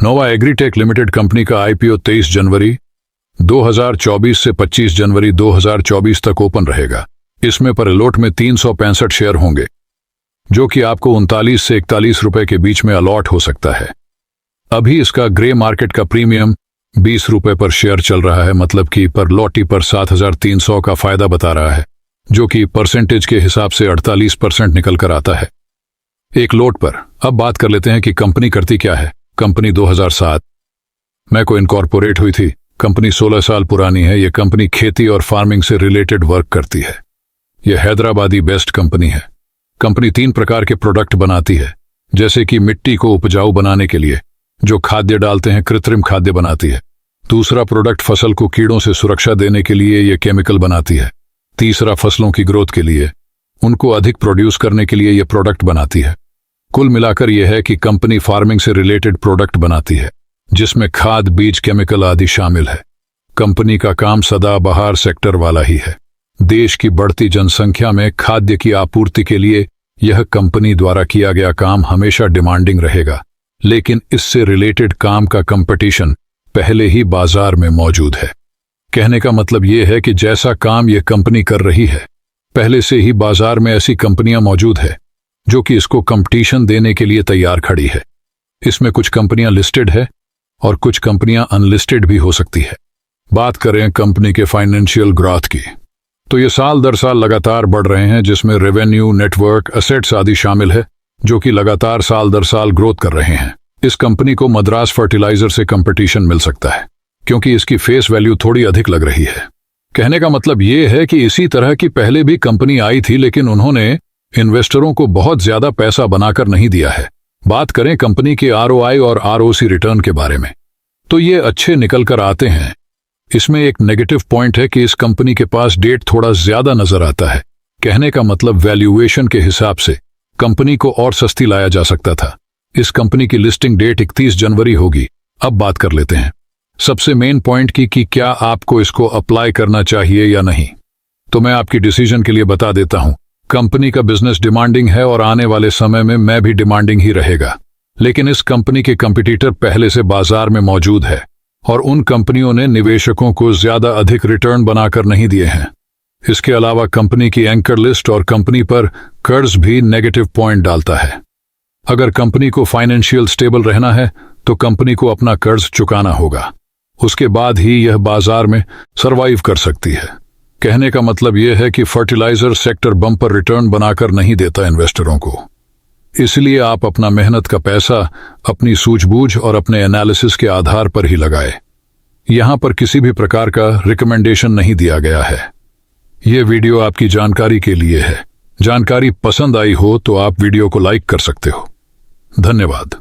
नोवा agritech limited company का IPO 23 जनवरी 2024 से 25 जनवरी 2024 तक ओपन रहेगा। इसमें पर अलॉट में 365 शेयर होंगे, जो कि आपको 39 से 41 रुपए के बीच में अलॉट हो सकता है। अभी इसका ग्रे मार्केट का प्रीमियम 20 रुपए पर शेयर चल रहा है, मतलब कि पर लॉटी पर 7,300 का फायदा बता रहा है, जो कि परसेंटेज के हिसाब से 48% निकल कर आता है एक लोट पर। अब बात कर लेते हैं कि कंपनी करती क्या है। कंपनी 2007 में को इनकॉर्पोरेट हुई थी। कंपनी 16 साल पुरानी है। यह कंपनी खेती और फार्मिंग से रिलेटेड वर्क करती है। यह हैदराबादी बेस्ड कंपनी है। कंपनी 3 प्रकार के प्रोडक्ट बनाती है, जैसे कि मिट्टी को उपजाऊ बनाने के लिए जो खाद्य डालते हैं, कृत्रिम खाद्य बनाती है। दूसरा प्रोडक्ट फसल को कीड़ों से सुरक्षा देने के लिए यह केमिकल बनाती है। तीसरा फसलों की ग्रोथ के लिए, उनको अधिक प्रोड्यूस करने के लिए यह प्रोडक्ट बनाती है। कुल मिलाकर यह है कि कंपनी फार्मिंग से रिलेटेड प्रोडक्ट बनाती है, जिसमें खाद, बीज, केमिकल आदि शामिल है। कंपनी का काम सदाबहार सेक्टर वाला ही है। देश की बढ़ती जनसंख्या में खाद्य की आपूर्ति के लिए यह कंपनी द्वारा किया गया काम हमेशा डिमांडिंग रहेगा, लेकिन इससे रिलेटेड काम का कंपटीशन पहले ही बाजार में मौजूद है। कहने का मतलब यह है कि जैसा काम यह कंपनी कर रही है, पहले से ही बाजार में ऐसी कंपनियां मौजूद है जो कि इसको कंपटीशन देने के लिए तैयार खड़ी है। इसमें कुछ कंपनियां लिस्टेड है और कुछ कंपनियां अनलिस्टेड भी हो सकती है। बात करें कंपनी के फाइनेंशियल ग्रोथ की, तो ये साल दर साल लगातार बढ़ रहे हैं, जिसमें रेवेन्यू, नेटवर्क, एसेट्स आदि शामिल है, जो कि लगातार साल दर साल ग्रोथ कर रहे हैं। इस कंपनी को मद्रास फर्टिलाइजर से कंपटीशन मिल सकता है, क्योंकि इसकी फेस वैल्यू थोड़ी अधिक लग रही है। कहने का मतलब ये है कि इसी तरह की पहले भी कंपनी आई थी, लेकिन उन्होंने इन्वेस्टरों को बहुत ज्यादा पैसा बनाकर नहीं दिया है। बात करें कंपनी के ROI और ROC रिटर्न के बारे में, तो ये अच्छे निकल कर आते हैं। इसमें एक नेगेटिव पॉइंट है कि इस कंपनी के पास डेट थोड़ा ज्यादा नजर आता है। कहने का मतलब वैल्यूएशन के हिसाब से कंपनी को और सस्ती लाया जा सकता था। इस कंपनी की लिस्टिंग डेट 31 जनवरी होगी। अब बात कर लेते हैं सबसे मेन पॉइंट की कि क्या आपको इसको अप्लाई करना चाहिए या नहीं। तो मैं आपकी डिसीजन के लिए बता देता हूं, कंपनी का बिजनेस डिमांडिंग है और आने वाले समय में मैं भी डिमांडिंग ही रहेगा, लेकिन इस कंपनी के कंपटीटर पहले से बाजार में मौजूद है और उन कंपनियों ने निवेशकों को ज्यादा अधिक रिटर्न बनाकर नहीं दिए हैं। इसके अलावा कंपनी की एंकर लिस्ट और कंपनी पर कर्ज भी नेगेटिव पॉइंट डालता है। अगर कंपनी को फाइनेंशियल स्टेबल रहना है तो कंपनी को अपना कर्ज चुकाना होगा, उसके बाद ही यह बाजार में सरवाइव कर सकती है। कहने का मतलब यह है कि फर्टिलाइजर सेक्टर बम्पर रिटर्न बनाकर नहीं देता इन्वेस्टरों को, इसलिए आप अपना मेहनत का पैसा अपनी सूझबूझ और अपने एनालिसिस के आधार पर ही लगाए। यहां पर किसी भी प्रकार का रिकमेंडेशन नहीं दिया गया है। यह वीडियो आपकी जानकारी के लिए है। जानकारी पसंद आई हो तो आप वीडियो को लाइक कर सकते हो। धन्यवाद।